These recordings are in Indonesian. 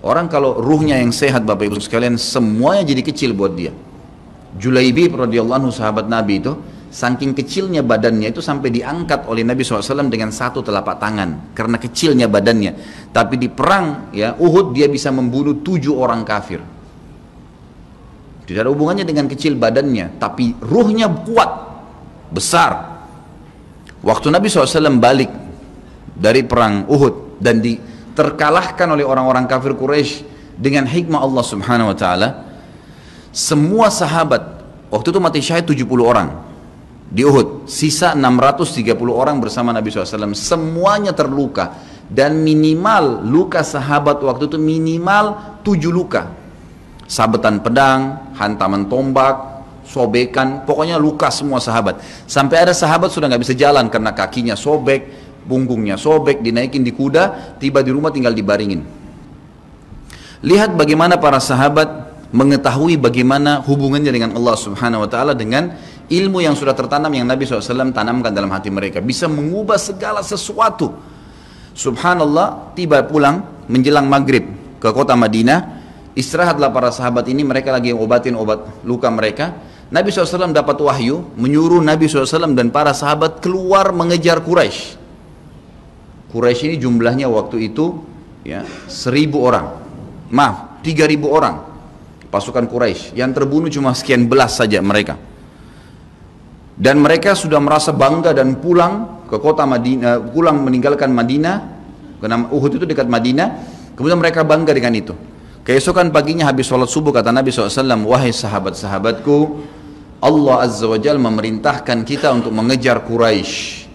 Orang kalau ruhnya yang sehat Bapak Ibu sekalian, semuanya jadi kecil buat dia. Julaibib radhiyallahu anhu sahabat Nabi itu, saking kecilnya badannya itu sampai diangkat oleh Nabi SAW dengan satu telapak tangan karena kecilnya badannya. Tapi di perang ya Uhud dia bisa membunuh 7 orang kafir. Tidak ada hubungannya dengan kecil badannya, tapi ruhnya kuat, besar. Waktu Nabi SAW balik dari perang Uhud dan terkalahkan oleh orang-orang kafir Quraisy dengan hikmah Allah Subhanahu wa taala, semua sahabat waktu itu mati syahid 70 orang di Uhud, sisa 630 orang bersama Nabi SAW, semuanya terluka, dan minimal luka sahabat waktu itu minimal 7 luka, sabetan pedang, hantaman tombak, sobekan, pokoknya luka semua sahabat. Sampai ada sahabat sudah nggak bisa jalan karena kakinya sobek, punggungnya sobek, dinaikin di kuda, tiba di rumah tinggal dibaringin. Lihat bagaimana para sahabat mengetahui bagaimana hubungannya dengan Allah Subhanahu wa taala dengan ilmu yang sudah tertanam yang Nabi SAW tanamkan dalam hati mereka, bisa mengubah segala sesuatu. Subhanallah, tiba pulang menjelang maghrib ke kota Madinah, istirahatlah para sahabat ini, mereka lagi obatin obat luka mereka. Nabi SAW dapat wahyu menyuruh Nabi SAW dan para sahabat keluar mengejar Quraisy. Quraisy ini jumlahnya waktu itu ya 1.000 orang, maaf 3.000 orang pasukan Quraisy, yang terbunuh cuma sekian belas saja mereka. Dan mereka sudah merasa bangga dan pulang ke kota Madinah, pulang meninggalkan Madinah, karena Uhud itu dekat Madinah. Kemudian mereka bangga dengan itu. Keesokan paginya habis sholat subuh kata Nabi SAW, wahai sahabat-sahabatku, Allah Azza wa Jalla memerintahkan kita untuk mengejar Quraisy.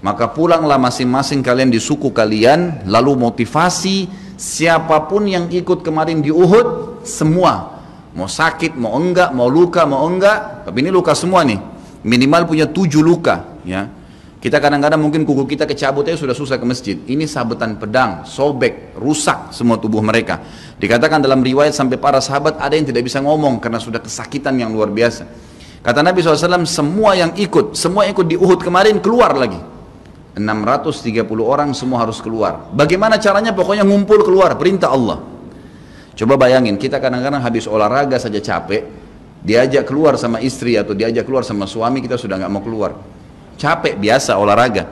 Maka pulanglah masing-masing kalian di suku kalian, lalu motivasi siapapun yang ikut kemarin di Uhud, semua, mau sakit, mau enggak, mau luka, mau enggak, tapi ini luka semua nih, minimal punya 7 luka ya. Kita kadang-kadang mungkin kuku kita kecabut aja sudah susah ke masjid, ini sabetan pedang, sobek, rusak semua tubuh mereka. Dikatakan dalam riwayat sampai para sahabat ada yang tidak bisa ngomong karena sudah kesakitan yang luar biasa. Kata Nabi SAW, semua yang ikut, semua ikut di Uhud kemarin keluar lagi, 630 orang semua harus keluar. Bagaimana caranya? Pokoknya ngumpul keluar, perintah Allah. Coba bayangin, kita kadang-kadang habis olahraga saja capek, diajak keluar sama istri atau diajak keluar sama suami, kita sudah nggak mau keluar. Capek biasa olahraga.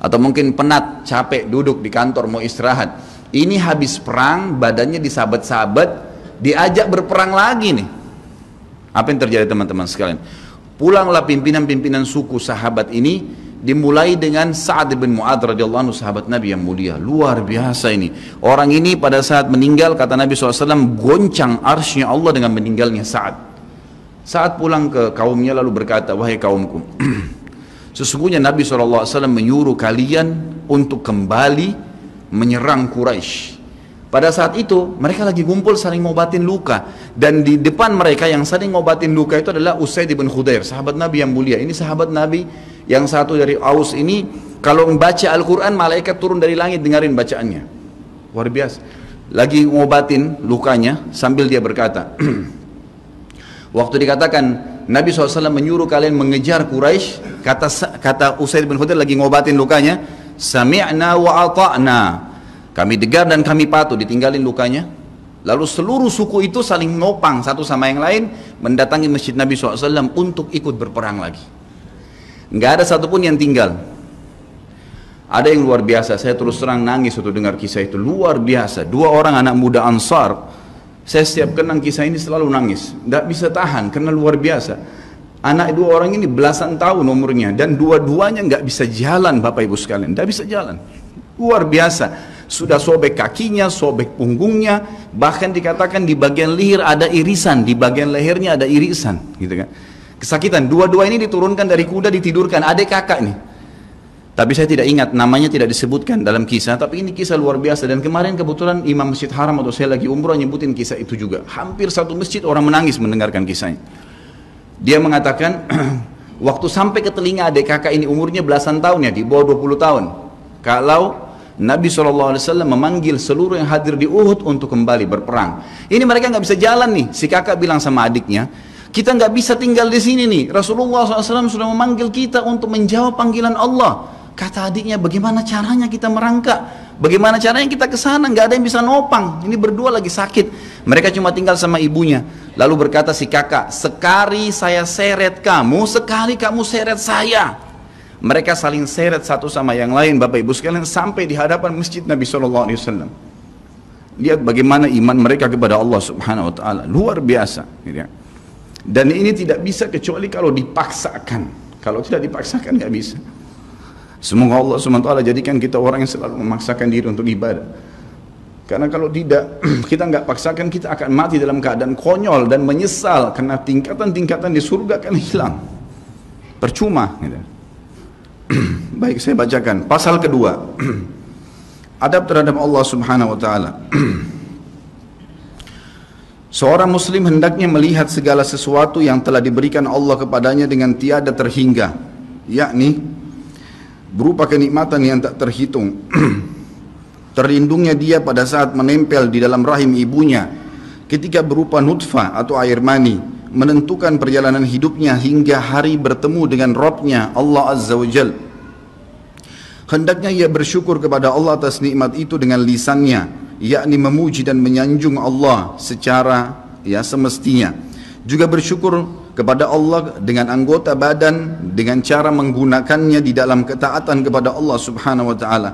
Atau mungkin penat, capek duduk di kantor mau istirahat. Ini habis perang, badannya disabet-sabet, diajak berperang lagi nih. Apa yang terjadi teman-teman sekalian? Pulanglah pimpinan-pimpinan suku sahabat ini, dimulai dengan Sa'ad bin Mu'adz radhiyallahu anhu, sahabat Nabi yang mulia, luar biasa ini. Orang ini pada saat meninggal, kata Nabi SAW, goncang arsy-Nya Allah dengan meninggalnya Sa'ad. Saat pulang ke kaumnya lalu berkata, wahai kaumku, sesungguhnya Nabi SAW menyuruh kalian untuk kembali menyerang Quraisy. Pada saat itu mereka lagi kumpul saling ngobatin luka, dan di depan mereka yang saling ngobatin luka itu adalah Usaid bin Khudair, sahabat Nabi yang mulia. Ini sahabat Nabi yang satu dari Aus ini, kalau membaca Al-Quran malaikat turun dari langit dengarin bacaannya, luar biasa. Lagi ngobatin lukanya sambil dia berkata, waktu dikatakan Nabi SAW menyuruh kalian mengejar Quraisy, kata Usaid bin Khudair lagi ngobatin lukanya, sami'na wa ata'na, kami dengar dan kami patuh, ditinggalin lukanya. Lalu seluruh suku itu saling nopang satu sama yang lain, mendatangi masjid Nabi SAW untuk ikut berperang lagi. Nggak ada satupun yang tinggal. Ada yang luar biasa, saya terus terang nangis waktu dengar kisah itu, luar biasa. 2 orang anak muda Ansar, saya setiap kenang kisah ini selalu nangis, nggak bisa tahan karena luar biasa. Anak 2 orang ini belasan tahun umurnya, dan dua-duanya nggak bisa jalan Bapak Ibu sekalian, nggak bisa jalan, luar biasa. Sudah sobek kakinya, sobek punggungnya, bahkan dikatakan di bagian leher ada irisan, di bagian lehernya ada irisan, gitu kan. Kesakitan. Dua-dua ini diturunkan dari kuda, ditidurkan, adik kakak nih. Tapi saya tidak ingat, namanya tidak disebutkan dalam kisah, tapi ini kisah luar biasa. Dan kemarin kebetulan Imam Masjid Haram atau saya lagi umroh nyebutin kisah itu juga. Hampir satu masjid orang menangis mendengarkan kisahnya. Dia mengatakan, waktu sampai ke telinga adik kakak ini umurnya belasan tahun ya, di bawah 20 tahun. Kalau Nabi SAW memanggil seluruh yang hadir di Uhud untuk kembali berperang. Ini mereka nggak bisa jalan nih. Si kakak bilang sama adiknya, kita nggak bisa tinggal di sini nih. Rasulullah SAW sudah memanggil kita untuk menjawab panggilan Allah. Kata adiknya, bagaimana caranya kita merangkak? Bagaimana caranya kita ke sana? Nggak ada yang bisa nopang. Ini berdua lagi sakit. Mereka cuma tinggal sama ibunya. Lalu berkata si kakak, sekali saya seret kamu, sekali kamu seret saya. Mereka saling seret satu sama yang lain, Bapak Ibu sekalian, sampai di hadapan masjid Nabi SAW. Lihat bagaimana iman mereka kepada Allah Subhanahu Wa Taala, luar biasa. Dan ini tidak bisa kecuali kalau dipaksakan. Kalau tidak dipaksakan nggak bisa. Semoga Allah SWT jadikan kita orang yang selalu memaksakan diri untuk ibadah. Karena kalau tidak, kita nggak paksakan, kita akan mati dalam keadaan konyol dan menyesal. Karena tingkatan-tingkatan di surga akan hilang. Percuma. Baik, saya bacakan. Pasal kedua. Adab terhadap Allah Subhanahu Wa Taala. Seorang muslim hendaknya melihat segala sesuatu yang telah diberikan Allah kepadanya dengan tiada terhingga. Yakni berupa kenikmatan yang tak terhitung. Terlindungnya dia pada saat menempel di dalam rahim ibunya, ketika berupa nutfah atau air mani, menentukan perjalanan hidupnya hingga hari bertemu dengan Rabbnya Allah Azza wa Jal. Hendaknya ia bersyukur kepada Allah atas nikmat itu dengan lisannya, yakni memuji dan menyanjung Allah secara semestinya. Juga bersyukur kepada Allah dengan anggota badan, dengan cara menggunakannya di dalam ketaatan kepada Allah Subhanahu Wa Taala.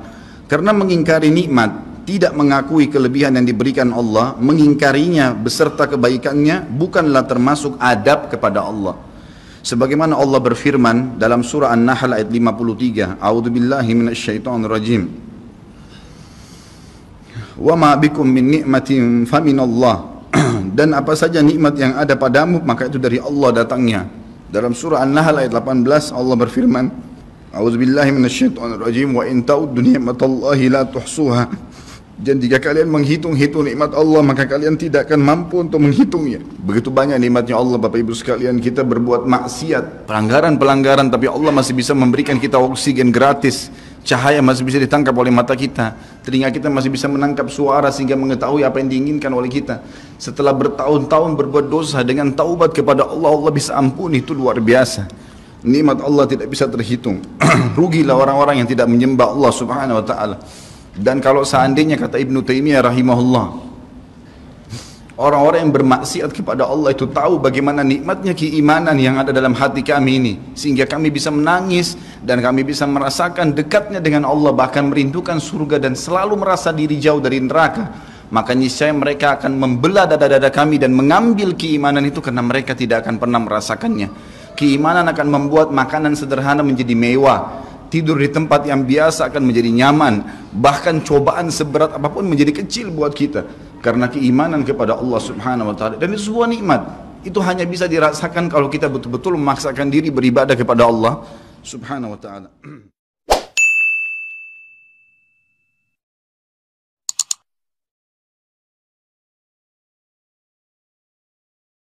Karena mengingkari nikmat, tidak mengakui kelebihan yang diberikan Allah, mengingkarinya beserta kebaikannya, bukanlah termasuk adab kepada Allah. Sebagaimana Allah berfirman dalam surah An-Nahl ayat 53, A'udzubillahi minasyaitonirrajim. Wa ma bikum min ni'matin faminallah. Dan apa saja nikmat yang ada padamu, maka itu dari Allah datangnya. Dalam surah An-Nahl ayat 18 Allah berfirman, A'udzubillahi minasyaitonirrajim, wa in ta'uddu ni'matallahi la tuhsuha. Dan jika kalian menghitung-hitung nikmat Allah, maka kalian tidak akan mampu untuk menghitungnya. Begitu banyak nikmatnya Allah, Bapak Ibu sekalian. Kita berbuat maksiat, pelanggaran-pelanggaran, tapi Allah masih bisa memberikan kita oksigen gratis. Cahaya masih bisa ditangkap oleh mata kita. Telinga kita masih bisa menangkap suara sehingga mengetahui apa yang diinginkan oleh kita. Setelah bertahun-tahun berbuat dosa, dengan taubat kepada Allah, Allah bisa ampuni. Itu luar biasa. Nikmat Allah tidak bisa terhitung. Rugilah orang-orang yang tidak menyembah Allah Subhanahu Wa Taala. Dan kalau seandainya, kata Ibnu Taimiyah rahimahullah, orang-orang yang bermaksiat kepada Allah itu tahu bagaimana nikmatnya keimanan yang ada dalam hati kami ini, sehingga kami bisa menangis dan kami bisa merasakan dekatnya dengan Allah, bahkan merindukan surga dan selalu merasa diri jauh dari neraka, maka niscaya mereka akan membelah dada-dada kami dan mengambil keimanan itu, karena mereka tidak akan pernah merasakannya. Keimanan akan membuat makanan sederhana menjadi mewah, tidur di tempat yang biasa akan menjadi nyaman, bahkan cobaan seberat apapun menjadi kecil buat kita, karena keimanan kepada Allah Subhanahu Wa Taala. Dan itu sebuah nikmat. Itu hanya bisa dirasakan kalau kita betul-betul memaksakan diri beribadah kepada Allah Subhanahu Wa Taala.